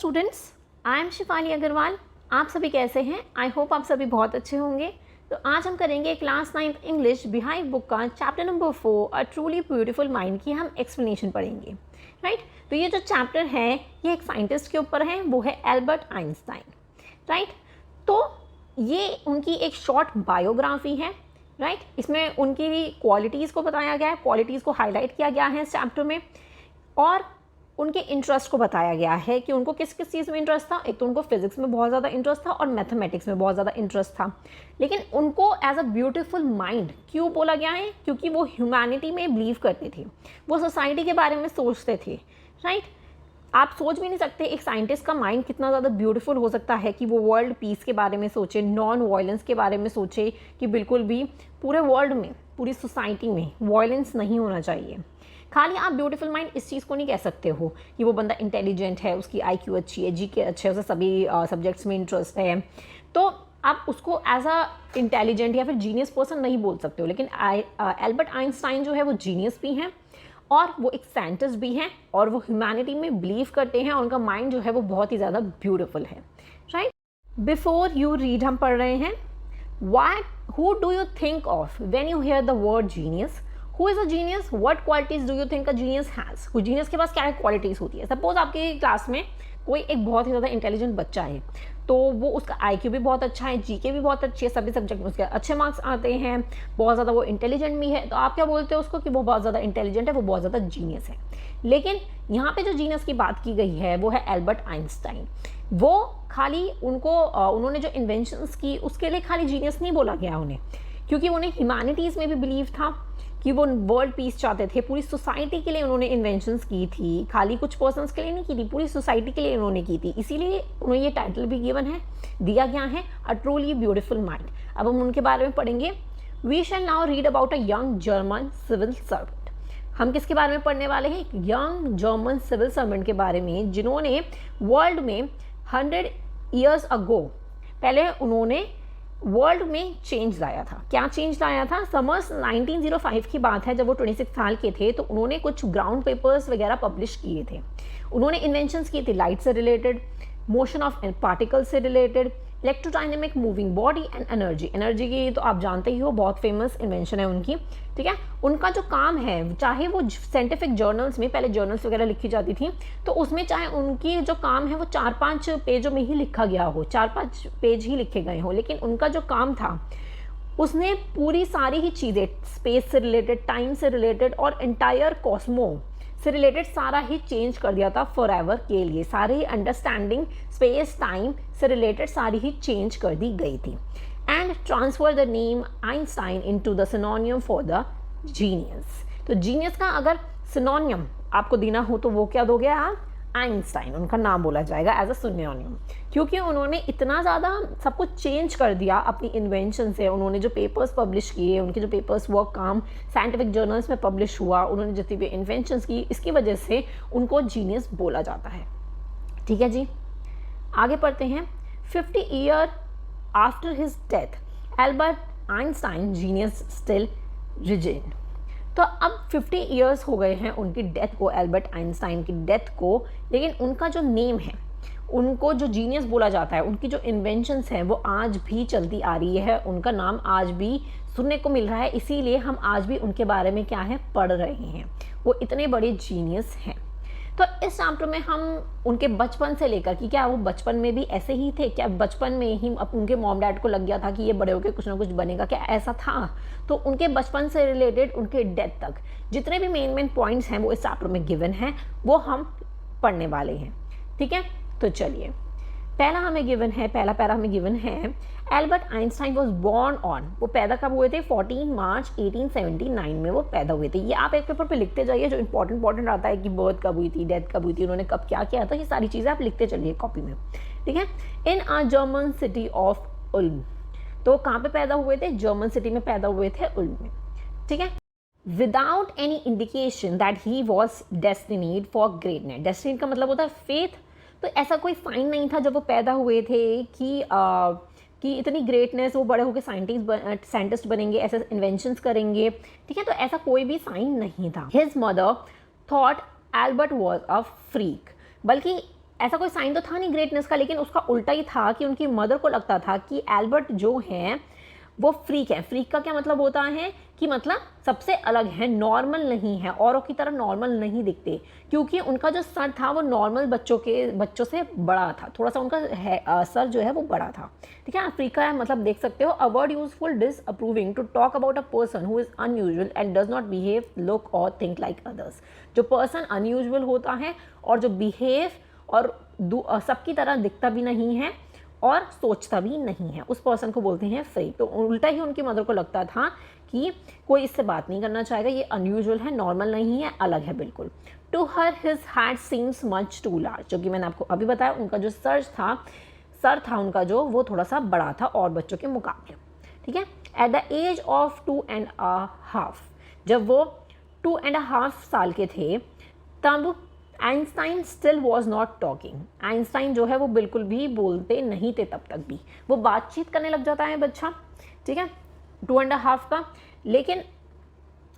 Students, I am Shifali Agarwal. आप सभी कैसे हैं? आई होप आप सभी बहुत अच्छे होंगे। तो आज हम करेंगे class 9th English behind book का chapter number 4 a truly beautiful mind की हम एक्सप्लेनेशन पढ़ेंगे। राइट, तो ये जो चैप्टर है ये एक साइंटिस्ट के ऊपर है, वो है एल्बर्ट आइंस्टाइन। राइट, तो ये उनकी एक शॉर्ट बायोग्राफी है। राइट, इसमें उनकी क्वालिटीज़ को बताया गया है, क्वालिटीज़ को हाईलाइट किया गया है इस चैप्टर में, और उनके इंटरेस्ट को बताया गया है कि उनको किस किस चीज़ में इंटरेस्ट था। एक तो उनको फिजिक्स में बहुत ज़्यादा इंटरेस्ट था और मैथमेटिक्स में बहुत ज़्यादा इंटरेस्ट था, लेकिन उनको एज अ ब्यूटीफुल माइंड क्यों बोला गया है? क्योंकि वो ह्यूमैनिटी में बिलीव करते थे, वो सोसाइटी के बारे में सोचते थे। राइट, आप सोच भी नहीं सकते एक साइंटिस्ट का माइंड कितना ज़्यादा ब्यूटीफुल हो सकता है कि वो वर्ल्ड पीस के बारे में सोचे, नॉन वायलेंस के बारे में सोचे कि बिल्कुल भी पूरे वर्ल्ड में, पूरी सोसाइटी में वायलेंस नहीं होना चाहिए। खाली आप ब्यूटीफुल माइंड इस चीज़ को नहीं कह सकते हो कि वो बंदा इंटेलिजेंट है, उसकी IQ अच्छी है, GK अच्छे है, उसे सभी सब्जेक्ट्स में इंटरेस्ट है, तो आप उसको एज अ इंटेलिजेंट या फिर जीनियस पर्सन नहीं बोल सकते हो। लेकिन एल्बर्ट आइंस्टाइन जो है वो जीनियस भी हैं और वो एक साइंटिस्ट भी हैं और वो ह्यूमैनिटी में बिलीव करते हैं और उनका माइंड जो है वो बहुत ही ज़्यादा ब्यूटीफुल है। राइट, बिफोर यू रीड हम पढ़ रहे हैं, who do you think of when you hear the word genius? Who is a genius? What qualities do you think a genius has? कोई जीनियस के पास क्या क्वालिटीज़ होती है? सपोज आपकी क्लास में कोई एक बहुत ही ज़्यादा इंटेलिजेंट बच्चा है, तो वो उसका IQ भी बहुत अच्छा है, GK भी बहुत अच्छी है, सभी सब्जेक्ट में उसके अच्छे मार्क्स आते हैं, बहुत ज़्यादा वो इंटेलिजेंट भी है, तो आप क्या बोलते हो उसको कि वो बहुत ज़्यादा इंटेलिजेंट है, वो बहुत ज़्यादा जीनियस है। लेकिन यहाँ पे जो जीनियस की बात की गई है वो है एल्बर्ट आइंस्टाइन। वो खाली उन्होंने जो इन्वेंशंस की उसके लिए खाली जीनियस नहीं बोला गया उन्हें, क्योंकि उन्हें ह्यूमैनिटीज़ में भी बिलीव था कि वो वर्ल्ड पीस चाहते थे। पूरी सोसाइटी के लिए उन्होंने इन्वेंशंस की थी, खाली कुछ पर्सन्स के लिए नहीं की थी, पूरी सोसाइटी के लिए उन्होंने की थी। इसीलिए उन्हें ये टाइटल भी गिवन है, दिया गया है, अ ट्रूली ब्यूटीफुल माइंड। अब हम उनके बारे में पढ़ेंगे। We shall now read about a young German civil servant. हम किसके बारे में पढ़ने वाले हैं? यंग जर्मन सिविल सर्वेंट के बारे में, जिन्होंने वर्ल्ड में 100 ईयर्स अगो, पहले उन्होंने वर्ल्ड में चेंज लाया था। क्या चेंज लाया था? समर्स 1905 की बात है, जब वो 26 साल के थे, तो उन्होंने कुछ ग्राउंड पेपर्स वगैरह पब्लिश किए थे। उन्होंने इन्वेंशंस की थी लाइट से रिलेटेड, मोशन ऑफ पार्टिकल्स से related, electrodynamic moving body and energy की तो आप जानते ही हो, बहुत फेमस इन्वेंशन है उनकी। ठीक है, उनका जो काम है, चाहे वो साइंटिफिक जर्नल्स में, पहले जर्नल्स वगैरह लिखी जाती थी, तो उसमें चाहे उनकी जो काम है वो 4-5 पेजों में ही लिखा गया हो, 4-5 पेज ही लिखे गए हो, लेकिन उनका जो काम था उसने पूरी सारी ही चीज़ें, स्पेस से रिलेटेड, टाइम से रिलेटेड और एंटायर कॉस्मो से रिलेटेड सारा ही चेंज कर दिया था फॉर एवर के लिए। सारी ही अंडरस्टैंडिंग स्पेस टाइम से रिलेटेड सारी ही चेंज कर दी गई थी। And transfer the name Einstein into the सिनोनियम for the genius. तो जीनियस का अगर सिनोनियम आपको देना हो तो वो क्या दोगे आप? आइंस्टाइन, उनका नाम बोला जाएगा एज अ सिनोनियम, क्योंकि उन्होंने इतना ज़्यादा सब कुछ चेंज कर दिया अपनी इन्वेंशन से। उन्होंने जो पेपर्स पब्लिश किए, उनके जो पेपर्स वर्क काम साइंटिफिक जर्नल्स में पब्लिश हुआ, उन्होंने जितनी भी इन्वेंशंस की, इसकी वजह से उनको जीनियस बोला जाता है। ठीक है जी, आगे पढ़ते हैं। 50 year after his death Albert Einstein genius still reigns. तो अब 50 ईयर्स हो गए हैं उनकी डेथ को, एल्बर्ट आइंस्टाइन की डेथ को, लेकिन उनका जो नेम है, उनको जो जीनियस बोला जाता है, उनकी जो इन्वेंशंस हैं वो आज भी चलती आ रही है, उनका नाम आज भी सुनने को मिल रहा है। इसीलिए हम आज भी उनके बारे में क्या है, पढ़ रहे हैं। वो इतने बड़े जीनियस हैं। तो इस चैप्टर में हम उनके बचपन से लेकर कि क्या वो बचपन में भी ऐसे ही थे, क्या बचपन में ही उनके मॉम डैड को लग गया था कि ये बड़े होकर कुछ ना कुछ बनेगा, क्या ऐसा था? तो उनके बचपन से रिलेटेड उनके डेथ तक जितने भी मेन पॉइंट्स हैं वो इस चैप्टर में गिवन हैं, वो हम पढ़ने वाले हैं। ठीक है, तो चलिए, पहला पैरा हमें गिवन है। Albert Einstein was born on, वो पैदा कब हुए थे? 14 मार्च 1879 में वो पैदा हुए थे। ये आप एक पेपर पे लिखते जाइए, जो इंपॉर्टेंट आता है कि बर्थ कब हुई थी, डेथ कब हुई थी, उन्होंने कब क्या किया था, ये सारी चीज़ें आप लिखते चलिए कॉपी में। ठीक है, in a German city of Ulm. तो कहाँ पे पैदा हुए थे? जर्मन सिटी में पैदा हुए थे, उल्म में। ठीक है, without any indication that he was destined for greatness. Destined का मतलब होता है फेथ। तो ऐसा कोई साइन नहीं था जब वो पैदा हुए थे कि इतनी ग्रेटनेस, वो बड़े होकर साइंटिस्ट बनेंगे, ऐसे इन्वेंशंस करेंगे। ठीक है, तो ऐसा कोई भी साइन नहीं था। His mother thought Albert was a freak, बल्कि ऐसा कोई साइन तो था नहीं ग्रेटनेस का, लेकिन उसका उल्टा ही था कि उनकी मदर को लगता था कि एल्बर्ट जो हैं वो फ्रीक है। फ्रीक का क्या मतलब होता है कि मतलब सबसे अलग है, नॉर्मल नहीं है, औरों की तरह नॉर्मल नहीं दिखते, क्योंकि उनका जो सर था वो नॉर्मल बच्चों से बड़ा था, थोड़ा सा उनका सर जो है वो बड़ा था। ठीक है, फ्रीका है मतलब देख सकते हो, a word useful disapproving to talk about a person who is unusual and does not behave, look और थिंक लाइक अदर्स। जो पर्सन अनयूजुअल होता है और जो बिहेव और सबकी तरह दिखता भी नहीं है और सोचता भी नहीं है, उस पर्सन को बोलते हैं फ्री। तो उल्टा ही उनकी मदर को लगता था कि कोई इससे बात नहीं करना चाहेगा, ये अनयूजुअल है, नॉर्मल नहीं है, अलग है बिल्कुल। To her his head seems much too large, जो कि मैंने आपको अभी बताया, उनका जो सर था उनका जो वो थोड़ा सा बड़ा था और बच्चों के मुकाबले। ठीक है, एट द एज ऑफ 2.5, जब वो 2.5 साल के थे तब Einstein still was not talking. Einstein जो है वो बिल्कुल भी बोलते नहीं थे तब तक भी, वो बातचीत करने लग जाता है बच्चा, ठीक है, 2.5 का, लेकिन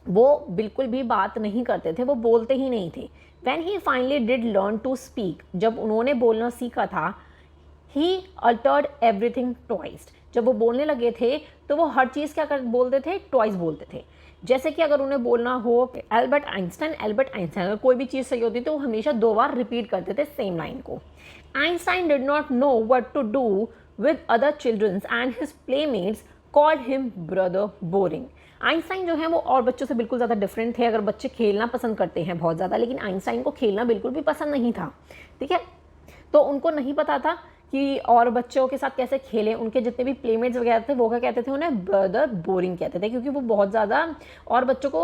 वो बिल्कुल भी बात नहीं करते थे, वो बोलते ही नहीं थे। When he finally did learn to speak, जब उन्होंने बोलना सीखा था, he uttered everything twice, जब वो बोलने लगे थे तो वो हर चीज़ क्या बोलते थे, ट्वाइस बोलते थे। जैसे कि अगर उन्हें बोलना हो एल्बर्ट आइंस्टाइन, अगर कोई भी चीज़ सही होती तो वो हमेशा 2 बार रिपीट करते थे सेम लाइन को। Einstein did not know what to do with other childrens and his playmates called him brother boring. Einstein जो है वो और बच्चों से बिल्कुल ज़्यादा डिफरेंट थे। अगर बच्चे खेलना पसंद करते हैं बहुत ज़्यादा, लेकिन आइंस्टाइन को खेलना बिल्कुल भी पसंद नहीं था। ठीक है, तो उनको नहीं पता था कि और बच्चों के साथ कैसे खेलें। उनके जितने भी प्लेमेट्स वगैरह थे वो क्या कहते थे, उन्हें ब्रदर बोरिंग कहते थे, क्योंकि वो बहुत ज़्यादा, और बच्चों को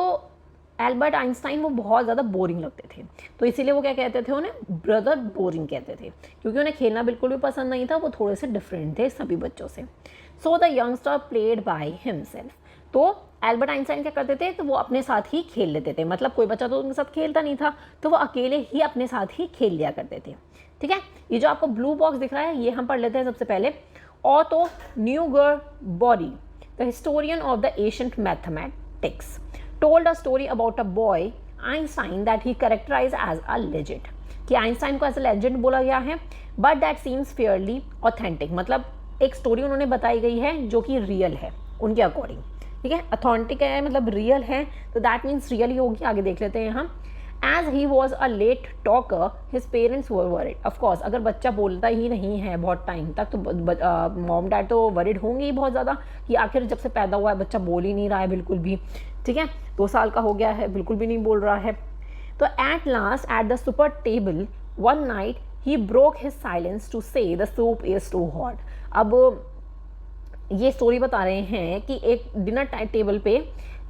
एल्बर्ट आइंस्टाइन वो बहुत ज़्यादा बोरिंग लगते थे, तो इसीलिए वो क्या कहते थे, उन्हें ब्रदर बोरिंग कहते थे, क्योंकि उन्हें खेलना बिल्कुल भी पसंद नहीं था, वो थोड़े से डिफरेंट थे सभी बच्चों से। So the youngster played by himself, तो एल्बर्ट आइंस्टाइन क्या करते थे, तो वो अपने साथ ही खेल लेते थे, मतलब कोई बच्चा तो उनके साथ खेलता नहीं था, तो वो अकेले ही अपने साथ ही खेल लिया करते थे। ठीक है, ये जो आपको ब्लू बॉक्स दिख रहा है ये हम पढ़ लेते हैं सबसे पहले। Otto Neugebauer, the historian of the ancient mathematics, told a story about a boy Einstein that he characterized as a legend, कि आइंस्टाइन को एज अ लेजेंड बोला गया है, but that seems Fairlie authentic, मतलब एक स्टोरी उन्होंने बताई गई है जो कि रियल है उनके अकॉर्डिंग। ठीक है, ऑथेंटिक है मतलब रियल है, तो दैट मीन्स रियल ही होगी। आगे देख लेते हैं हम। As he was a late talker his parents were worried, of course अगर बच्चा बोलता ही नहीं है बहुत टाइम तक तो मॉम डैड तो वरिड होंगे ही बहुत ज़्यादा कि आखिर जब से पैदा हुआ है बच्चा बोल ही नहीं रहा है बिल्कुल भी। ठीक है, 2 साल का हो गया है, बिल्कुल भी नहीं बोल रहा है। तो at last at the supper table one night he broke his silence to say the soup is too hot. अब ये स्टोरी बता रहे हैं कि एक डिनर टेबल पे,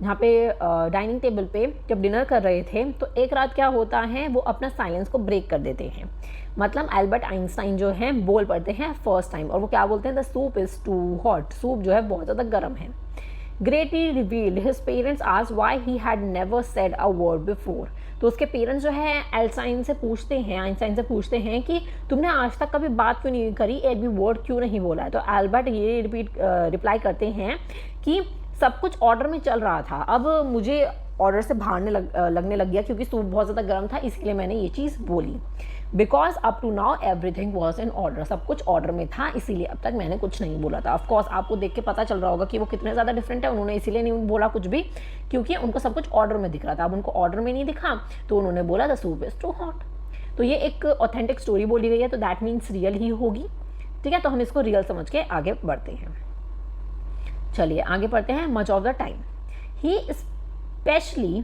जहाँ पे डाइनिंग टेबल पे जब डिनर कर रहे थे, तो एक रात क्या होता है, वो अपना साइलेंस को ब्रेक कर देते हैं। मतलब एल्बर्ट आइंस्टाइन जो हैं बोल पड़ते हैं फर्स्ट टाइम, और वो क्या बोलते हैं, the soup is too hot, soup जो है बहुत ज़्यादा गर्म है। Greatly relieved his parents asked why he had never said a word before, तो उसके पेरेंट्स जो है आइंस्टाइन से पूछते हैं कि तुमने आज तक कभी बात क्यों नहीं करी, एक भी वर्ड क्यों नहीं बोला है। तो एल्बर्ट ये रिप्लाई करते हैं कि सब कुछ ऑर्डर में चल रहा था, अब मुझे ऑर्डर से बाहर लगने लग गया क्योंकि सूप बहुत ज़्यादा गर्म था, इसलिए मैंने ये चीज़ बोली। Because up to now everything was in order, सब कुछ ऑर्डर में था, इसीलिए अब तक मैंने कुछ नहीं बोला था। ऑफकोर्स आपको देख के पता चल रहा होगा कि वो कितने ज़्यादा डिफरेंट है, उन्होंने इसीलिए नहीं बोला कुछ भी क्योंकि उनको सब कुछ ऑर्डर में दिख रहा था। अब उनको ऑर्डर में नहीं दिखा तो उन्होंने बोला the soup is too hot. तो ये एक ऑथेंटिक स्टोरी बोली गई है, तो दैट मीन्स रियल ही होगी। ठीक है, तो हम इसको रियल समझ के आगे बढ़ते हैं। चलिए आगे पढ़ते हैं। Much of the time he specially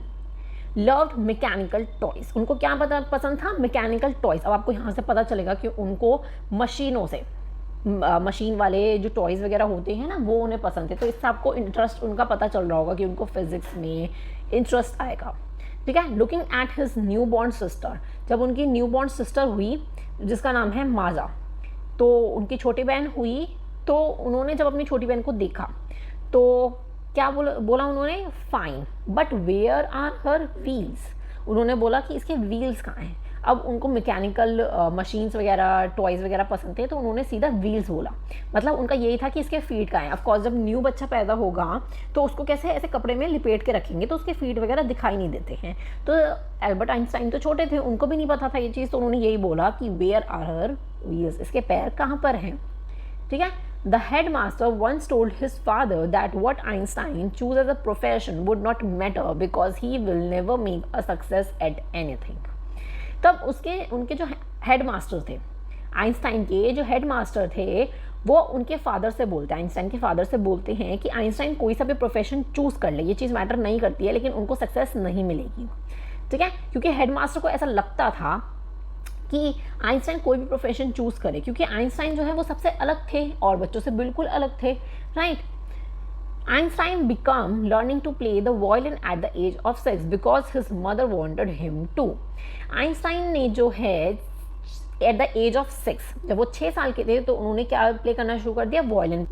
loved mechanical toys, उनको क्या पसंद था, मैकेनिकल टॉयज। अब आपको यहाँ से पता चलेगा कि उनको मशीनों से, मशीन वाले जो टॉयज वगैरह होते हैं ना वो उन्हें पसंद थे, तो इससे आपको इंटरेस्ट उनका पता चल रहा होगा कि उनको फिजिक्स में इंटरेस्ट आएगा। ठीक है, looking at his new born sister, जब उनकी न्यू बॉर्न सिस्टर हुई जिसका नाम है माजा, तो उनकी छोटी बहन हुई, तो उन्होंने जब अपनी छोटी बहन को देखा तो क्या बोला उन्होंने, fine but where are her wheels, उन्होंने बोला कि इसके व्हील्स कहाँ हैं। अब उनको मैकेनिकल मशीन्स वगैरह टॉयज़ वगैरह पसंद थे, तो उन्होंने सीधा व्हील्स बोला। मतलब उनका यही था कि इसके फीट का है। ऑफकोर्स जब न्यू बच्चा पैदा होगा तो उसको कैसे ऐसे कपड़े में लिपेट के रखेंगे, तो उसके फीट वगैरह दिखाई नहीं देते हैं। तो एल्बर्ट आइंस्टाइन तो छोटे थे, उनको भी नहीं पता था ये चीज़, तो उन्होंने यही बोला कि वेयर आर हर व्हील्स, इसके पैर कहाँ पर हैं। ठीक है। The headmaster once told his father that what Einstein choose as a profession would not matter because he will never make a success at anything. तब उनके जो हेडमास्टर थे, आइंस्टाइन के जो हेडमास्टर थे, वो उनके फादर से बोलते हैं, आइंस्टाइन के फादर से बोलते हैं कि आइंस्टाइन कोई सा भी प्रोफेशन चूज़ कर ले, ये चीज़ मैटर नहीं करती है, लेकिन उनको सक्सेस नहीं मिलेगी। ठीक है। क्योंकि हेडमास्टर को ऐसा लगता था कि आइंस्टाइन कोई भी प्रोफेशन चूज़ करे, क्योंकि आइंस्टाइन जो है वो सबसे अलग थे और बच्चों से बिल्कुल अलग थे। Right. Einstein become learning to play the violin at the age of 6 because his mother wanted him to. Einstein ने जो है एट द एज ऑफ 6, जब वो 6 साल के थे, तो उन्होंने क्या प्ले करना शुरू कर दिया, वायलिन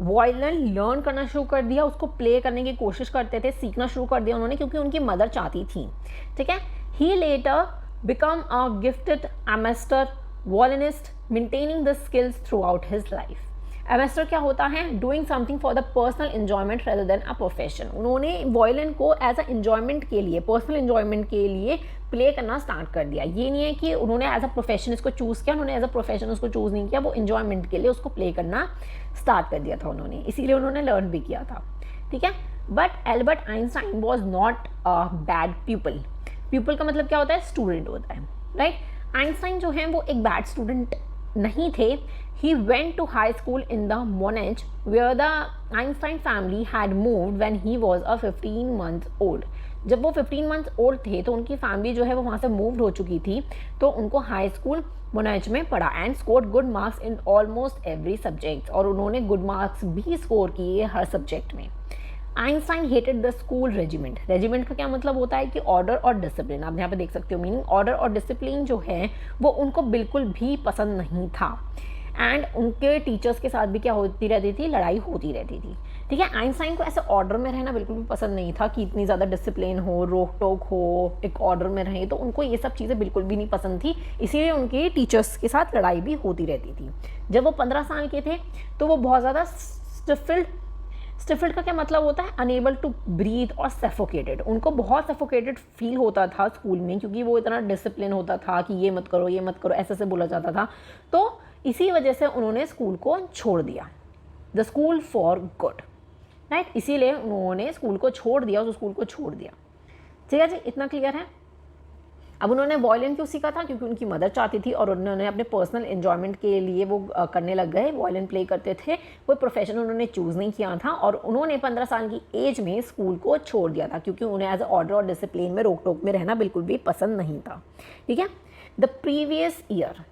लर्न करना शुरू कर दिया, उसको प्ले करने की कोशिश करते थे, सीखना शुरू कर दिया उन्होंने, क्योंकि उनकी मदर चाहती थी। ठीक है। ही letter become a gifted amateur violinist, maintaining the skills throughout his life. Amateur क्या होता है, doing something for the personal enjoyment rather than a profession. उन्होंने वायलिन को एज अ enjoyment के लिए, पर्सनल enjoyment के लिए प्ले करना स्टार्ट कर दिया। ये नहीं है कि उन्होंने एज अ प्रोफेशन इसको चूज़ किया, उन्होंने एज अ प्रोफेशन उसको चूज़ नहीं किया, वो enjoyment के लिए उसको प्ले करना स्टार्ट कर दिया था उन्होंने, इसीलिए उन्होंने लर्न भी किया था। ठीक है। But Albert Einstein was not a bad people. People का मतलब क्या होता है, स्टूडेंट होता है। राइट। आइंस्टाइन जो है वो एक बैड स्टूडेंट नहीं थे। He went to high school in the Munich where the Einstein family had moved when he was a 15 months old. जब वो 15 months ओल्ड थे तो उनकी फैमिली जो है वो वहाँ से मूव्ड हो चुकी थी, तो उनको हाई स्कूल मोनेज में पढ़ा and scored good marks in almost every subject, और उन्होंने गुड मार्क्स भी स्कोर किए हर सब्जेक्ट में। Einstein hated the school regiment. Regiment का क्या मतलब होता है कि ऑर्डर और डिसिप्लिन। आप यहाँ पे देख सकते हो मीनिंग, ऑर्डर और डिसिप्लिन जो है वो उनको बिल्कुल भी पसंद नहीं था। एंड उनके टीचर्स के साथ भी क्या होती रहती थी, लड़ाई होती रहती थी। ठीक है। आइंस्टाइन को ऐसे ऑर्डर में रहना बिल्कुल भी पसंद नहीं था कि इतनी ज़्यादा डिसिप्लिन हो, रोक टोक हो, एक ऑर्डर में रहे, तो उनको ये सब चीज़ें बिल्कुल भी नहीं पसंद थी, इसीलिए उनके टीचर्स के साथ लड़ाई भी होती रहती थी। जब वो 15 साल के थे तो वो बहुत ज़्यादा स्टिफल्ड का क्या मतलब होता है, अनेबल टू ब्रीथ और सफोकेटेड। उनको बहुत सफोकेटेड फील होता था स्कूल में, क्योंकि वो इतना डिसिप्लिन होता था कि ये मत करो, ये मत करो, ऐसे बोला जाता था। तो इसी वजह से उन्होंने स्कूल को छोड़ दिया, the school for good. Right. इसीलिए उन्होंने स्कूल को छोड़ दिया, उस स्कूल को छोड़ दिया। ठीक है जी, इतना क्लियर है। अब उन्होंने वायलिन क्यों सीखा था, क्योंकि उनकी मदर चाहती थी और उन्होंने अपने पर्सनल एन्जॉयमेंट के लिए वो करने लग गए, वायलिन प्ले करते थे। कोई प्रोफेशन उन्होंने चूज़ नहीं किया था और उन्होंने 15 साल की एज में स्कूल को छोड़ दिया था, क्योंकि उन्हें एज ऑर्डर और डिसिप्लिन में, रोक टोक में रहना बिल्कुल भी पसंद नहीं था। ठीक है। The previous year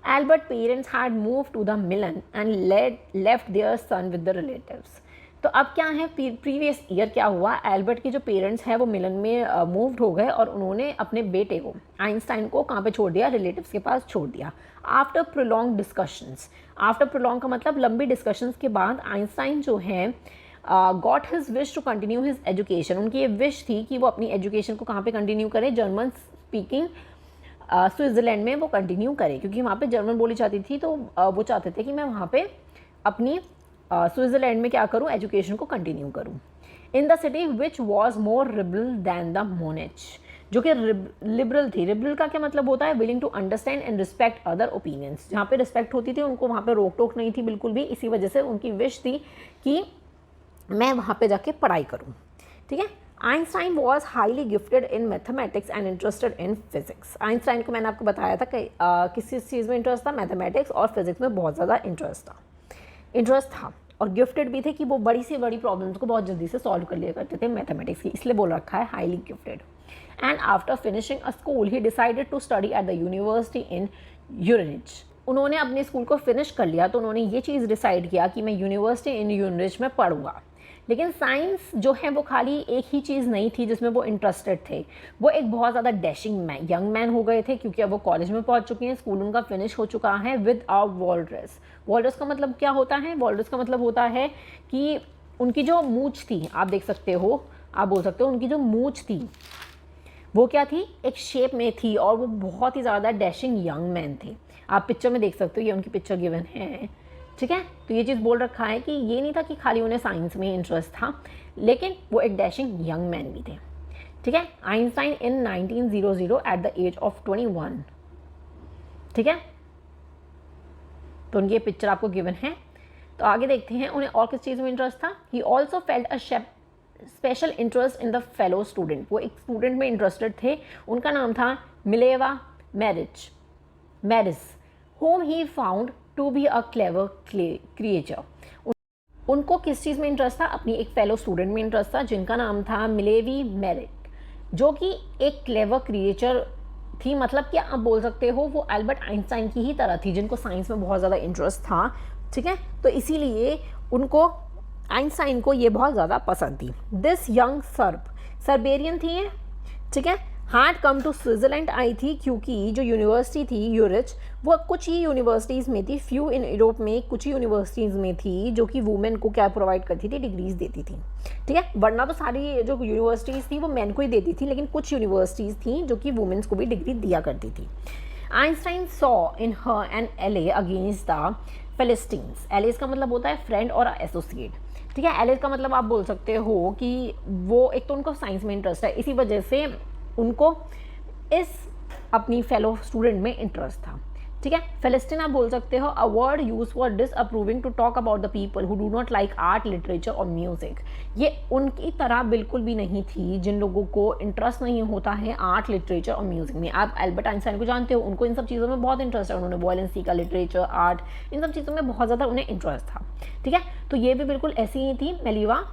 Albert parents had moved to the Milan and left their son with the relatives. तो अब क्या है, प्रीवियस ईयर क्या हुआ, एल्बर्ट के जो पेरेंट्स हैं वो मिलन में मूव्ड हो गए और उन्होंने अपने बेटे को, आइंस्टाइन को, कहाँ पे छोड़ दिया, रिलेटिव्स के पास छोड़ दिया। After prolonged discussions, after prolonged का मतलब लंबी डिस्कशंस के बाद आइंस्टाइन जो है got his wish to continue his education. उनकी ये विश थी कि वो अपनी एजुकेशन को कहाँ पे कंटिन्यू करें, जर्मन स्पीकिंग स्विट्ज़रलैंड में वो कंटिन्यू करे, क्योंकि वहाँ पे जर्मन बोली जाती थी, तो वो चाहते थे कि मैं वहाँ पे अपनी स्विट्ज़रलैंड में क्या करूँ, एजुकेशन को कंटिन्यू करूँ। In the city which was more liberal than the Munich, जो कि लिबरल थी। लिबरल का क्या मतलब होता है, willing to understand and respect other opinions. जहाँ पे रिस्पेक्ट होती थी उनको वहाँ पे रोक टोक नहीं थी बिल्कुल भी, इसी वजह से उनकी विश थी कि मैं वहाँ पे जाके पढ़ाई करूँ। ठीक है। Einstein was highly gifted in mathematics and interested in physics. Einstein को मैंने आपको बताया था कि किस चीज़ में इंटरेस्ट था, मैथमेटिक्स और फिजिक्स में बहुत ज़्यादा इंटरेस्ट था और गिफ्टेड भी थे कि वो बड़ी से बड़ी प्रॉब्लम्स को बहुत जल्दी से सॉल्व कर लिया करते थे मैथमेटिक्स की, इसलिए बोल रखा है highly gifted. And after finishing a school he decided to study at the university in Munich. उन्होंने अपने स्कूल को फिनिश कर लिया तो उन्होंने ये चीज़ डिसाइड किया कि मैं यूनिवर्सिटी इन यूनिच में पढ़ूंगा। लेकिन साइंस जो है वो खाली एक ही चीज़ नहीं थी जिसमें वो इंटरेस्टेड थे, वो एक बहुत ज़्यादा डैशिंग यंग मैन हो गए थे, क्योंकि अब वो कॉलेज में पहुंच चुके हैं, स्कूल उनका फिनिश हो चुका है with a wall dress. Wall dress का मतलब क्या होता है, वॉल ड्रेस का मतलब होता है कि उनकी जो मूंछ थी, आप देख सकते हो, आप बोल सकते हो उनकी जो मूंछ थी वो क्या थी, एक शेप में थी और वो बहुत ही ज़्यादा डैशिंग यंग मैन थे। आप पिक्चर में देख सकते हो, ये उनकी पिक्चर गिवन है, ठीक है। तो ये चीज़ बोल रखा है कि ये नहीं था कि खाली उन्हें साइंस में इंटरेस्ट था, लेकिन वो एक डैशिंग यंग मैन भी थे, ठीक है। Einstein in 1900 at the age of 21, ठीक है। तो उनकी ये पिक्चर आपको गिवन है। तो आगे देखते हैं उन्हें और किस चीज़ में इंटरेस्ट था। He also felt a special interest in the fellow student, वो एक स्टूडेंट में इंटरेस्टेड थे, उनका नाम था Mileva मैरिस, whom he found to be a clever creature। उनको किस चीज़ में इंटरेस्ट था, अपनी एक फेलो स्टूडेंट में इंटरेस्ट था जिनका नाम था मिलेवी मेरिट, जो कि एक क्लेवर क्रिएचर थी। मतलब कि आप बोल सकते हो वो अल्बर्ट आइंस्टाइन की ही तरह थी, जिनको साइंस में बहुत ज़्यादा इंटरेस्ट था, ठीक है। तो इसीलिए उनको, आइंस्टाइन को ये बहुत ज़्यादा पसंद थी। दिस यंग सर्बेरियन थी ये, ठीक है, हार्ड कम टू स्विट्ज़रलैंड आई थी, क्योंकि जो यूनिवर्सिटी थी यूरिच, वो कुछ ही यूनिवर्सिटीज़ में थी, फ्यू इन यूरोप में कुछ ही यूनिवर्सिटीज़ में थी जो कि वुमेन को क्या प्रोवाइड करती थी, डिग्रीज देती थी, ठीक है। वरना तो सारी जो यूनिवर्सिटीज़ थी वो मैन को ही देती थी, लेकिन कुछ यूनिवर्सिटीज़ थी जो कि वुमेन्स को भी डिग्री दिया करती थी। Einstein saw in her an ally against the philistines. Allies का मतलब होता है फ्रेंड और एसोसिएट, ठीक है। एलेस का मतलब आप बोल सकते हो कि वो एक तो उनको साइंस में इंटरेस्ट है, इसी वजह से उनको इस अपनी फेलो स्टूडेंट में इंटरेस्ट था, ठीक है। फिलिस्टीन आप बोल सकते हो, a word use for disapproving to talk about the people who do not like art, literature और म्यूजिक। ये उनकी तरह बिल्कुल भी नहीं थी जिन लोगों को इंटरेस्ट नहीं होता है आर्ट, लिटरेचर और म्यूजिक में। आप एल्बर्ट आइंस्टाइन को जानते हो, उनको इन सब चीज़ों में बहुत इंटरेस्ट है, उन्होंने वॉयलेंस सीखा, लिटरेचर, आर्ट, इन सब चीज़ों में बहुत ज़्यादा उन्हें इंटरेस्ट था, ठीक है। तो ये भी बिल्कुल ऐसी ही थी मेलिवा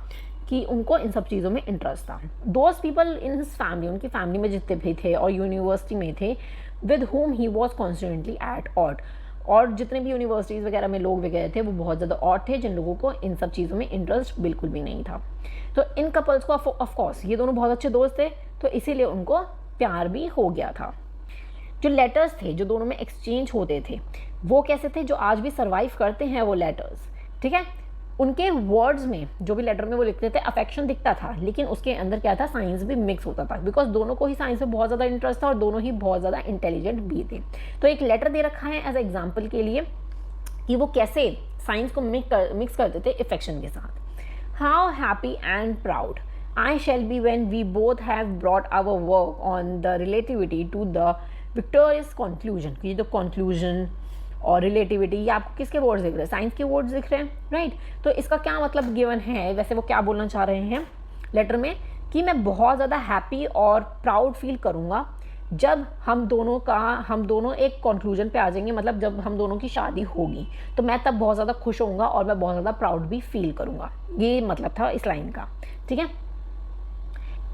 कि उनको इन सब चीज़ों में इंटरेस्ट था। Those people in his family, उनकी फैमिली में जितने भी थे और यूनिवर्सिटी में थे, with whom he was constantly at odd, और जितने भी यूनिवर्सिटीज़ वगैरह में लोग वगैरह थे वो बहुत ज़्यादा ऑड थे, जिन लोगों को इन सब चीज़ों में इंटरेस्ट बिल्कुल भी नहीं था। तो इन कपल्स को ऑफकोर्स ये दोनों बहुत अच्छे दोस्त थे, तो इसीलिए उनको प्यार भी हो गया था। जो लेटर्स थे जो दोनों में एक्सचेंज होते थे वो कैसे थे, जो आज भी सर्वाइव करते हैं वो लेटर्स, ठीक है। उनके वर्ड्स में, जो भी लेटर में वो लिखते थे, अफेक्शन दिखता था, लेकिन उसके अंदर क्या था, साइंस भी मिक्स होता था, बिकॉज दोनों को ही साइंस में बहुत ज़्यादा इंटरेस्ट था और दोनों ही बहुत ज़्यादा इंटेलिजेंट भी थे। तो एक लेटर दे रखा है एज एग्जाम्पल के लिए कि वो कैसे साइंस को मिक्स करते थे अफेक्शन के साथ। How happy and proud I shall be when we both have brought our work on the relativity to the victorious conclusion. कि जो कंक्लूजन और रिलेटिविटी, ये आपको किसके वर्ड्स दिख रहे हैं, साइंस के वर्ड्स दिख रहे हैं, राइट। तो इसका क्या मतलब गिवन है, वैसे वो क्या बोलना चाह रहे हैं लेटर में, कि मैं बहुत ज़्यादा हैप्पी और प्राउड फील करूँगा जब हम दोनों एक कंक्लूजन पे आ जाएंगे, मतलब जब हम दोनों की शादी होगी, तो मैं तब बहुत ज़्यादा खुश होऊंगा और मैं बहुत ज़्यादा प्राउड भी फील करूँगा। ये मतलब था इस लाइन का, ठीक है।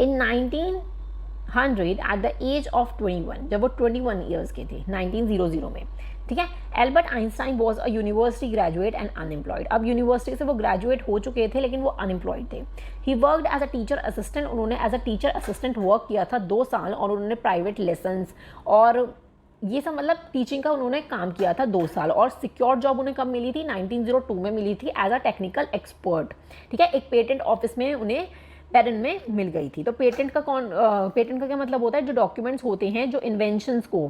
इन 1900 एट द एज ऑफ 21, जब वो 21 ईयर्स के थे, 1900 में, ठीक है। Albert Einstein was a university graduate and unemployed. अब यूनिवर्सिटी से वो ग्रेजुएट हो चुके थे लेकिन वो अनएम्प्लॉयड थे। He worked as a teacher assistant, उन्होंने as a teacher assistant work किया था 2 साल, और उन्होंने प्राइवेट लेसन्स और ये सब मतलब टीचिंग का उन्होंने काम किया था 2 साल। और सिक्योर जॉब उन्हें कब मिली थी, 1902 में मिली थी एज अ टेक्निकल एक्सपर्ट, ठीक है। एक पेटेंट ऑफिस में उन्हें पेटेंट में मिल गई थी। तो पेटेंट का क्या मतलब होता है, जो डॉक्यूमेंट्स होते हैं जो इन्वेंशंस को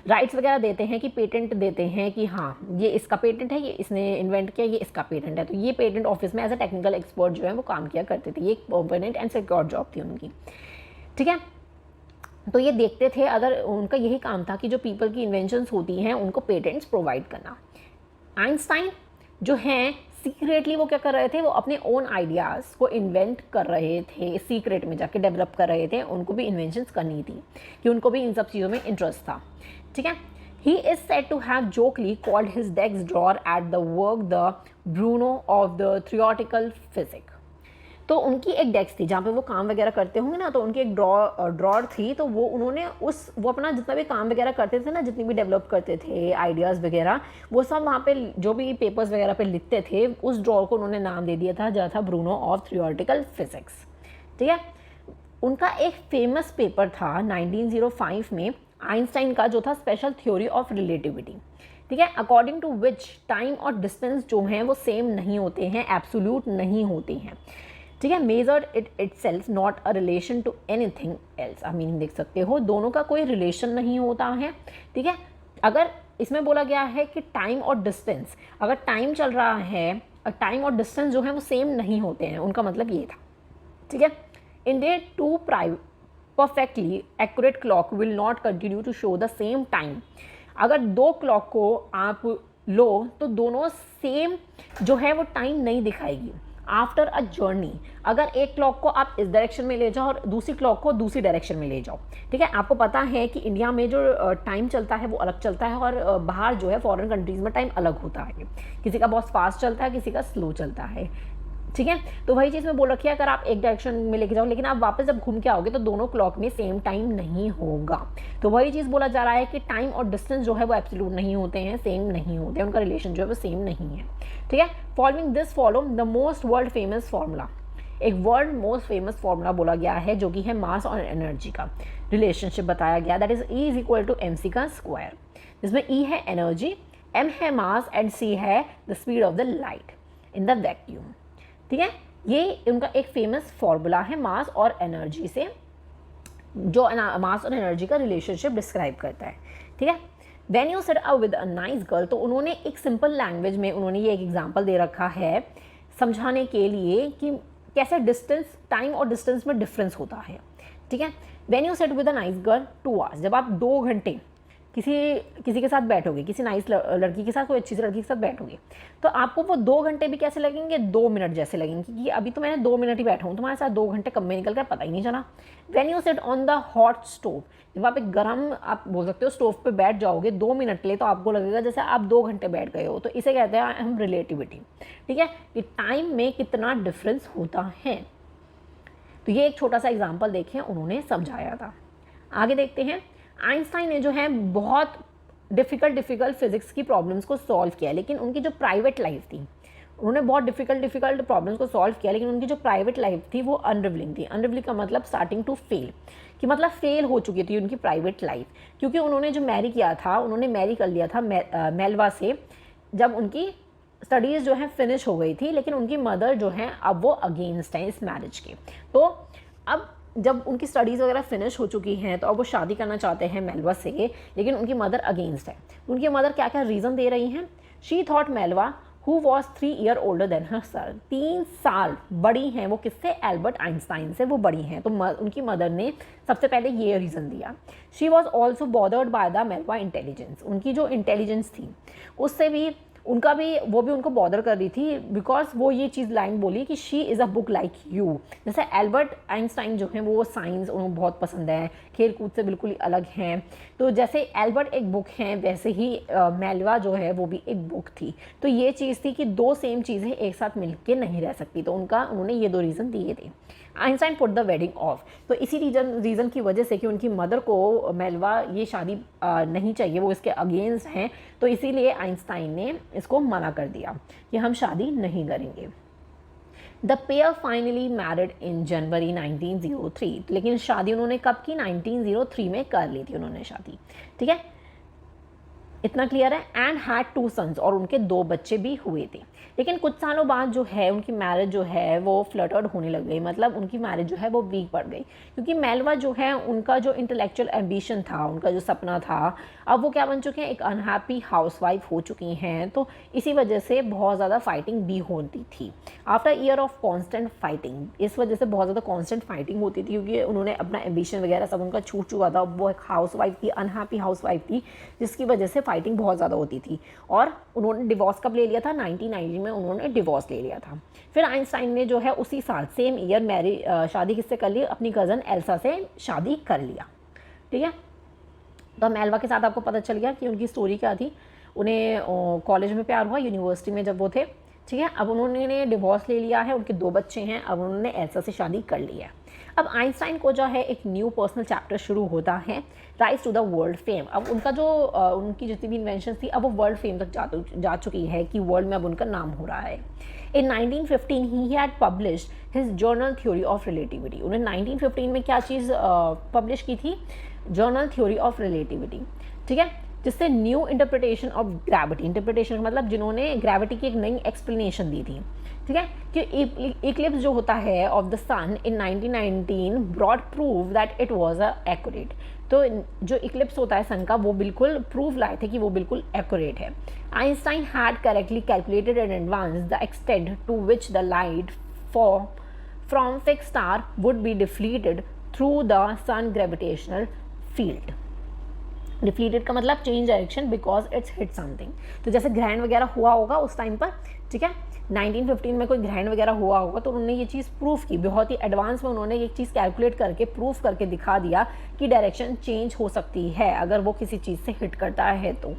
राइट्स वगैरह देते हैं, कि पेटेंट देते हैं कि हाँ ये इसका पेटेंट है, ये इसने इन्वेंट किया, ये इसका पेटेंट है। तो ये पेटेंट ऑफिस में एज अ टेक्निकल एक्सपर्ट जो है वो काम किया करते थे। ये एक परमानेंट एंड सिक्योर जॉब थी उनकी, ठीक है। तो ये देखते थे, अगर उनका यही काम था कि जो पीपल की इन्वेंशंस होती हैं उनको पेटेंट्स प्रोवाइड करना। आइंस्टाइन जो हैं सीक्रेटली वो क्या कर रहे थे, वो अपने ओन आइडियाज़ को इन्वेंट कर रहे थे, सीक्रेट में जाके डेवलप कर रहे थे। उनको भी इन्वेंशंस करनी थी, कि उनको भी इन सब चीज़ों में इंटरेस्ट था, ठीक है। He is said to have jokingly called his desk drawer at the work the bureau of the theoretical physics. तो उनकी एक डेस्क थी जहाँ पे वो काम वगैरह करते होंगे ना, तो उनकी एक ड्रॉर थी, तो वो उन्होंने वो अपना जितना भी काम वगैरह करते थे ना, जितनी भी डेवलप करते थे आइडियाज़ वगैरह, वो सब वहाँ पे जो भी पेपर्स वगैरह पे लिखते थे, उस ड्रॉर को उन्होंने नाम दे दिया था, जहाँ था ब्रूनो ऑफ थियोरेटिकल फिजिक्स, ठीक है। उनका एक फेमस पेपर था 1905 में आइंस्टाइन का, जो था स्पेशल थ्योरी ऑफ रिलेटिविटी, ठीक है। अकॉर्डिंग टू विच टाइम और डिस्टेंस जो हैं वो सेम नहीं होते हैं, एब्सोल्यूट नहीं होते हैं। ठीक है, measured it itself not a relation to anything else. आप मीनिंग देख सकते हो, दोनों का कोई रिलेशन नहीं होता है। ठीक है, अगर इसमें बोला गया है कि टाइम और डिस्टेंस, अगर टाइम चल रहा है और टाइम और डिस्टेंस जो है वो सेम नहीं होते हैं, उनका मतलब ये था। ठीक है, Indian two perfectly accurate clock will not continue to show the same time. अगर दो क्लॉक को आप लो तो दोनों सेम जो है वो टाइम नहीं दिखाएगी। आफ्टर अ जर्नी, अगर एक क्लॉक को आप इस डायरेक्शन में ले जाओ और दूसरी क्लॉक को दूसरी डायरेक्शन में ले जाओ, ठीक है, आपको पता है कि इंडिया में जो टाइम चलता है वो अलग चलता है और बाहर जो है फॉरेन कंट्रीज़ में टाइम अलग होता है। किसी का बहुत फास्ट चलता है, किसी का स्लो चलता है। ठीक है, तो वही चीज़ मैं बोल रखी है, अगर आप एक डायरेक्शन में लेके जाओ लेकिन आप वापस जब घूम के आओगे तो दोनों क्लॉक में सेम टाइम नहीं होगा। तो वही चीज़ बोला जा रहा है कि टाइम और डिस्टेंस जो है वो एब्सोल्यूट नहीं होते हैं, सेम नहीं होते हैं, उनका रिलेशन जो है वो सेम नहीं है। ठीक है, following this follow the most world famous formula. एक वर्ल्ड मोस्ट फेमस फार्मूला बोला गया है जो कि है मास और एनर्जी का रिलेशनशिप बताया गया, that is E is equal to MC का स्क्वायर, जिसमें E है एनर्जी, M है मास एंड C है the speed of the light in the vacuum. ठीक है, ये उनका एक फेमस फार्मूला है मास और एनर्जी से, जो मास और एनर्जी का रिलेशनशिप डिस्क्राइब करता है। ठीक है, when you set out with a nice girl, तो उन्होंने एक सिंपल लैंग्वेज में उन्होंने ये एक एग्जांपल दे रखा है समझाने के लिए कि कैसे डिस्टेंस, टाइम और डिस्टेंस में डिफरेंस होता है। ठीक है, when you set with a nice girl 2 hours, जब आप 2 घंटे किसी के साथ बैठोगे, किसी नाइस लड़की के साथ, कोई अच्छी सी लड़की के साथ बैठोगे, तो आपको वो 2 घंटे भी कैसे लगेंगे, 2 मिनट जैसे लगेंगे, क्योंकि अभी तो मैंने 2 मिनट ही बैठा हूँ, तुम्हारे साथ 2 घंटे कब में निकल कर पता ही नहीं चला। When you sit on the hot stove, जब आप एक गर्म, आप बोल सकते हो, स्टोव पे बैठ जाओगे 2 मिनट के लिए, तो आपको लगेगा जैसे आप 2 घंटे बैठ गए हो। तो इसे कहते हैं हम रिलेटिविटी। ठीक है, कि टाइम में कितना डिफरेंस होता है। तो ये एक छोटा सा एग्जाम्पल देखें, उन्होंने समझाया था। आगे देखते हैं, आइंस्टाइन ने जो है बहुत डिफ़िकल्ट फिज़िक्स की प्रॉब्लम्स को सॉल्व किया, लेकिन उनकी जो प्राइवेट लाइफ थी, उन्होंने बहुत डिफ़िकल्ट प्रॉब्लम्स को सॉल्व किया, लेकिन उनकी जो प्राइवेट लाइफ थी वो अनरिवलिंग थी। अनरिवलिंग का मतलब स्टार्टिंग टू फेल, कि मतलब फेल हो चुकी थी उनकी प्राइवेट लाइफ, क्योंकि उन्होंने जो मैरी किया था, उन्होंने मैरी कर लिया था मेलवा से, जब उनकी स्टडीज़ जो है फिनिश हो गई थी, लेकिन उनकी मदर जो है अब वो अगेंस्ट है इस मैरिज के। तो अब जब उनकी स्टडीज़ वगैरह फिनिश हो चुकी हैं तो अब वो शादी करना चाहते हैं मेलवा से, लेकिन उनकी मदर अगेंस्ट है। उनकी मदर क्या क्या रीज़न दे रही हैं, शी थॉट मेलवा who was 3 year older than her sir, 3 साल बड़ी हैं वो किससे, एल्बर्ट आइंस्टाइन से वो बड़ी हैं। तो उनकी मदर ने सबसे पहले ये रीज़न दिया। She was also bothered by the मेलवा इंटेलिजेंस, उनकी जो इंटेलिजेंस थी उससे भी उनका भी, वो भी उनको बॉदर कर रही थी, बिकॉज वो ये चीज़ लाइन बोली कि she is a book like you. जैसे एल्बर्ट आइंस्टाइन जो हैं वो साइंस उनको बहुत पसंद है, खेल कूद से बिल्कुल ही अलग हैं, तो जैसे एल्बर्ट एक बुक हैं वैसे ही मेलवा जो है वो भी एक बुक थी। तो ये चीज़ थी कि 2 सेम चीज़ें एक साथ मिलके नहीं रह सकती, तो उन्होंने ये 2 रीज़न दिए थे। Einstein put the wedding of, तो इसी रीज़न की वजह से कि उनकी मदर को मेलवा ये शादी नहीं चाहिए, वो इसके अगेंस्ट हैं, तो इसीलिए आइंस्टाइन ने इसको मना कर दिया कि हम शादी नहीं करेंगे। The pair finally married in January 1903, लेकिन शादी उन्होंने कब की, 1903 में कर ली थी उन्होंने शादी। ठीक है, इतना क्लियर है। एंड हैड 2 सन्स, और उनके 2 बच्चे भी हुए थे। लेकिन कुछ सालों बाद जो है उनकी मैरिज जो है वो फ्लटर्ड होने लग गई, मतलब उनकी मैरिज जो है वो वीक पड़ गई, क्योंकि मेलवा जो है उनका जो इंटेलेक्चुअल एम्बिशन था, उनका जो सपना था, अब वो क्या बन चुके हैं, एक अनहैप्पी हाउसवाइफ हो चुकी हैं। तो इसी वजह से बहुत ज़्यादा फाइटिंग भी होती थी। After year of constant fighting, इस वजह से बहुत ज़्यादा कॉन्स्टेंट फाइटिंग होती थी, क्योंकि उन्होंने अपना एम्बिशन वगैरह सब उनका छूट चुका था। वो एक हाउसवाइफ थी, अनहैप्पी हाउसवाइफ थी, जिसकी वजह से फाइटिंग बहुत ज़्यादा होती थी। और उन्होंने डिवोर्स कब ले लिया था, 1990 में उन्होंने डिवोर्स ले लिया था। फिर आइंस्टाइन ने जो है उसी साल सेम ईयर शादी किससे कर ली, अपनी कज़न एल्सा से शादी कर लिया। ठीक है, तो मेलवा के साथ आपको पता चल गया कि उनकी स्टोरी क्या थी। उन्हें कॉलेज में प्यार हुआ, यूनिवर्सिटी में जब वो थे। ठीक है, अब उन्होंने डिवोर्स ले लिया है, उनके 2 बच्चे हैं, अब उन्होंने एल्सा से शादी कर ली है। अब आइंस्टाइन को जो है एक न्यू पर्सनल चैप्टर शुरू होता है, rise to the world fame. अब उनका जो उनकी जितनी भी इन्वेंशन थी अब वो वर्ल्ड फेम तक जा चुकी है, कि वर्ल्ड में अब उनका नाम हो रहा है। इन 1915 he had published his journal theory of relativity. उन्हें 1915 में क्या चीज़ पब्लिश की थी, जर्नल थ्योरी ऑफ रिलेटिविटी। ठीक है, जिससे new interpretation of gravity, interpretation का मतलब जिन्होंने ग्रेविटी की एक नई एक्सप्लेनेशन दी थी, ठीक है, कि इक्लिप्स जो होता है of the sun in 1919 broad prove that it was accurate. तो जो इक्लिप्स होता है सन का वो बिल्कुल प्रूफ लाए थे कि वो बिल्कुल एक्यूरेट है। Einstein had correctly calculated in advance the extent to which the light from fix star would be deflected through the sun gravitational field. Deflected का मतलब change direction because it's hit something. तो जैसे ग्रहण वगैरह हुआ होगा उस टाइम पर, ठीक है, 1915 में कोई ग्रहण वगैरह हुआ होगा, तो उन्होंने ये चीज़ प्रूफ की, बहुत ही एडवांस में उन्होंने ये चीज़ कैलकुलेट करके प्रूफ करके दिखा दिया कि डायरेक्शन चेंज हो सकती है अगर वो किसी चीज़ से हिट करता है तो,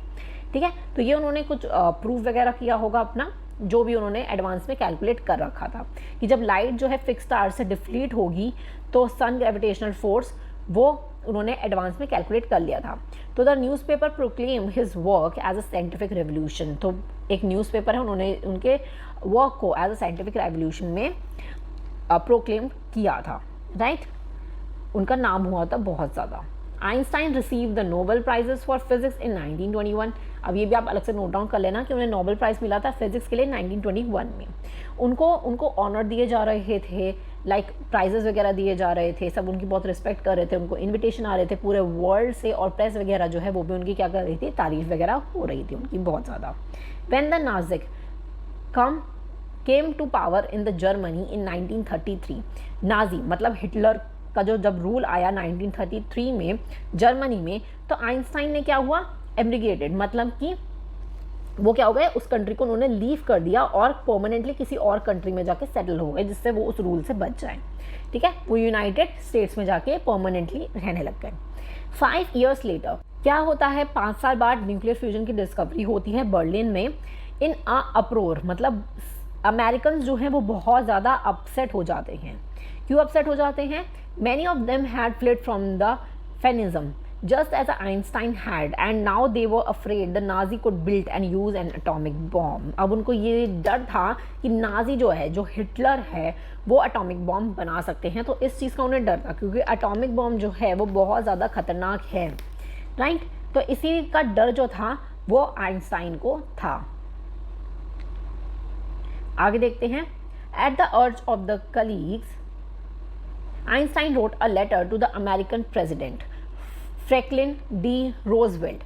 ठीक है। तो ये उन्होंने कुछ प्रूफ वगैरह किया होगा अपना, जो भी उन्होंने एडवांस में कैलकुलेट कर रखा था कि जब लाइट जो है फिक्स स्टार से डिफ्लीट होगी तो सन ग्रेविटेशनल फोर्स वो उन्होंने एडवांस में कैलकुलेट कर लिया था। तो the newspaper proclaim his work as a scientific revolution. तो एक न्यूज़पेपर है, उन्होंने उनके वर्क को एज अ साइंटिफिक रेवोल्यूशन में प्रोक्लेम किया था, राइट। उनका नाम हुआ था बहुत ज़्यादा। Einstein receive the Nobel prizes for physics in 1921। अब ये भी आप अलग से नोट डाउन कर लेना कि उन्हें नोबेल प्राइज़ मिला था फिजिक्स के लिए 1921 में। उनको ऑनर दिए जा रहे थे, लाइक प्राइजेस वगैरह दिए जा रहे थे, सब उनकी बहुत रिस्पेक्ट कर रहे थे, उनको इनविटेशन आ रहे थे पूरे वर्ल्ड से, और प्रेस वगैरह जो है वो भी उनकी क्या कर रही थी, तारीफ वगैरह हो रही थी उनकी बहुत ज़्यादा। When the Nazis came to power in the Germany in 1933, Nazi मतलब हिटलर का जो जब रूल आया 1933 में जर्मनी में, तो आइंस्टाइन ने क्या हुआ, एब्रिगेटेड, मतलब कि वो क्या हो गए, उस कंट्री को उन्होंने लीव कर दिया और परमानेंटली किसी और कंट्री में जाके सेटल हो गए, जिससे वो उस रूल से बच जाए, ठीक है। वो यूनाइटेड स्टेट्स में जाके परमानेंटली रहने लग गए। 5 years लेटर क्या होता है, 5 साल बाद न्यूक्लियर फ्यूजन की डिस्कवरी होती है बर्लिन में इन अ अप्रोर, मतलब अमेरिकन जो हैं वो बहुत ज़्यादा अपसेट हो जाते हैं। क्यों अपसेट हो जाते हैं? Many of them had fled from the Nazism just as Einstein had, and now they were afraid the Nazi could build and use an atomic bomb। अब उनको ये डर था कि नाजी जो है, जो हिटलर है, वो अटोमिक बॉम्ब बना सकते हैं। तो इस चीज़ का उन्हें डर था क्योंकि अटोमिक बॉम्ब जो है वो बहुत ज़्यादा खतरनाक है, राइट। तो इसी का डर जो था वो आइंस्टाइन को था। आगे देखते हैं। At the urge of the colleagues Einstein wrote a letter to the American president Franklin D Roosevelt,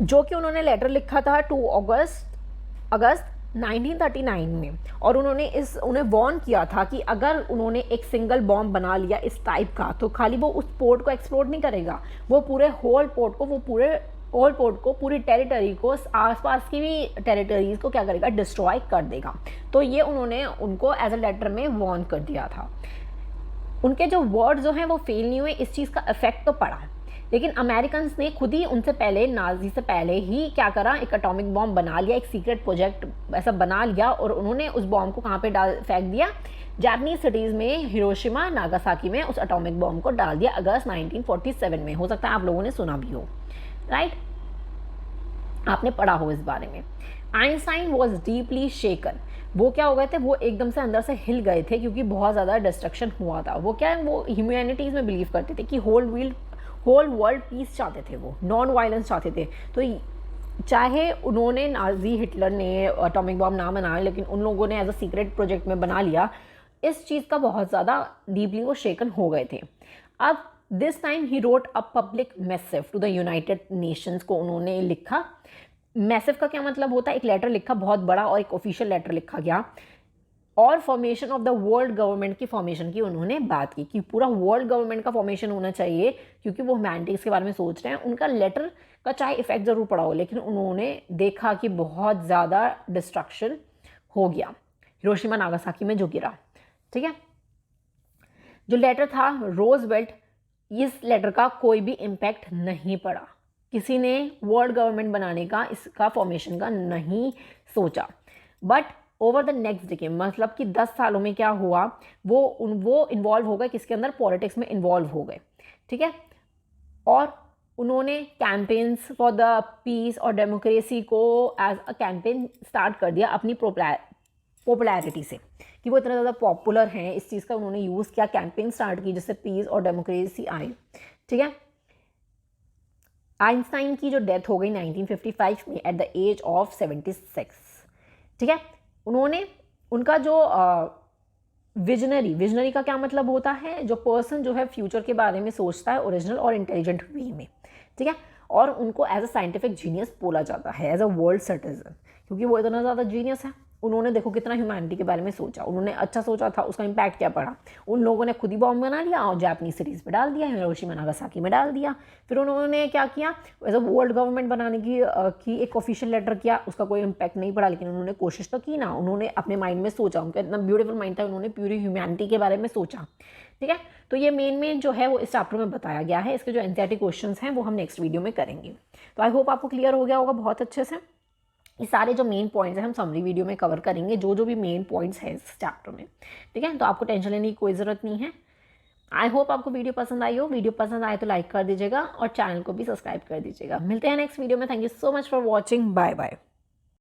जो कि उन्होंने लेटर लिखा था 2 अगस्त 1939 में, और उन्हें वार्न किया था कि अगर उन्होंने एक सिंगल बॉम्ब बना लिया इस टाइप का तो खाली वो उस पोर्ट को एक्सप्लोड नहीं करेगा, वो पूरे होल पोर्ट को पूरी टेरिटरी को, आसपास की भी टेरिटरीज को क्या करेगा, डिस्ट्रॉय कर देगा। तो ये उन्होंने उनको एज अ लेटर में वार्न कर दिया था। उनके जो वर्ड जो हैं वो फेल नहीं हुए, इस चीज़ का इफेक्ट तो पड़ा, लेकिन अमेरिकन ने खुद ही उनसे पहले, नाजी से पहले ही क्या करा, एक एटॉमिक बॉम्ब बना लिया, एक सीक्रेट प्रोजेक्ट ऐसा बना लिया, और उन्होंने उस बॉम्ब को कहाँ पे फेंक दिया, जापानीज सिटीज़ में हिरोशिमा नागासाकी में उस एटॉमिक बॉम्ब को डाल दिया अगस्त 1947 में। हो सकता है आप लोगों ने सुना भी हो, राइट, आपने पढ़ा हो इस बारे में। आइंस्टाइन वॉज डीपली शेकन, वो क्या हो गए थे, वो एकदम से अंदर से हिल गए थे क्योंकि बहुत ज़्यादा डिस्ट्रक्शन हुआ था। वो क्या है, वो ह्यूमैनिटीज़ में बिलीव करते थे कि होल वर्ल्ड पीस चाहते थे, वो नॉन वायलेंस चाहते थे। तो चाहे उन्होंने, नाजी हिटलर ने एटॉमिक बॉम्ब ना बनाया, लेकिन उन लोगों ने एज अ सीक्रेट प्रोजेक्ट में बना लिया, इस चीज़ का बहुत ज़्यादा डीपली वो शेकन हो गए थे। अब this time he wrote a public message to the United Nations को उन्होंने लिखा। मैसेव का क्या मतलब होता है, एक लेटर लिखा बहुत बड़ा, और एक ऑफिशियल लेटर लिखा गया, और formation of the world government की फॉर्मेशन की उन्होंने बात की कि पूरा वर्ल्ड गवर्नमेंट का फॉर्मेशन होना चाहिए, क्योंकि वो ह्यूमैनिटीज़ के बारे में सोच रहे हैं। उनका लेटर का चाहे इफेक्ट ज़रूर पड़ा हो, लेकिन उन्होंने देखा कि बहुत ज़्यादा डिस्ट्रक्शन हो गया हिरोशिमा नागासाकी में जो गिरा, ठीक है। जो लेटर था रोजवेल्ट, इस लेटर का कोई भी इम्पैक्ट नहीं पड़ा, किसी ने वर्ल्ड गवर्नमेंट बनाने का, इसका फॉर्मेशन का नहीं सोचा। But over the next decade, मतलब कि 10 सालों में क्या हुआ, वो इन्वॉल्व हो गए किसके अंदर, पॉलिटिक्स में इन्वॉल्व हो गए, ठीक है। और उन्होंने कैंपेन्स फॉर द पीस और डेमोक्रेसी को एज अ कैंपेन स्टार्ट कर दिया अपनी पॉपुलैरिटी से, कि वो इतना ज़्यादा पॉपुलर हैं, इस चीज़ का उन्होंने यूज़ किया, कैंपेन स्टार्ट की जिससे पीस और डेमोक्रेसी आए, ठीक है। आइंस्टाइन की जो डेथ हो गई 1955 में एट द एज ऑफ 76, ठीक है। उन्होंने उनका जो विजनरी का क्या मतलब होता है, जो पर्सन जो है फ्यूचर के बारे में सोचता है ओरिजिनल और इंटेलिजेंट वे में, ठीक है। और उनको एज अ साइंटिफिक जीनियस बोला जाता है, एज अ वर्ल्ड सिटीजन, क्योंकि वो इतना ज़्यादा जीनियस है। उन्होंने देखो कितना ह्यूमैनिटी के बारे में सोचा, उन्होंने अच्छा सोचा था, उसका इम्पैक्ट क्या पड़ा। उन लोगों ने खुद ही बॉम्ब बना लिया और जापानीज सिटीज़ में डाल दिया, हिरोशिमा नागासाकी में डाल दिया। फिर उन्होंने क्या किया, एज अ वर्ल्ड गवर्नमेंट बनाने की एक ऑफिशियल लेटर किया, उसका कोई इम्पैक्ट नहीं पड़ा, लेकिन उन्होंने कोशिश तो की ना। उन्होंने अपने माइंड में सोचा, उनका इतना ब्यूटीफुल माइंड था, उन्होंने पूरी ह्यूमैनिटी के बारे में सोचा, ठीक है। तो ये मेन जो है वो इस चैप्टर में बताया गया है। इसके जो एनसीईआरटी क्वेश्चंस हैं वो हम नेक्स्ट वीडियो में करेंगे। तो आई होप आपको क्लियर हो गया होगा बहुत अच्छे से। ये सारे जो मेन पॉइंट्स हैं हम समरी वीडियो में कवर करेंगे, जो भी मेन पॉइंट्स हैं इस चैप्टर में, ठीक है। तो आपको टेंशन लेने की कोई ज़रूरत नहीं है। आई होप आपको वीडियो पसंद आई हो। वीडियो पसंद आए तो लाइक कर दीजिएगा और चैनल को भी सब्सक्राइब कर दीजिएगा। मिलते हैं नेक्स्ट वीडियो में। Thank you so much for watching. Bye bye.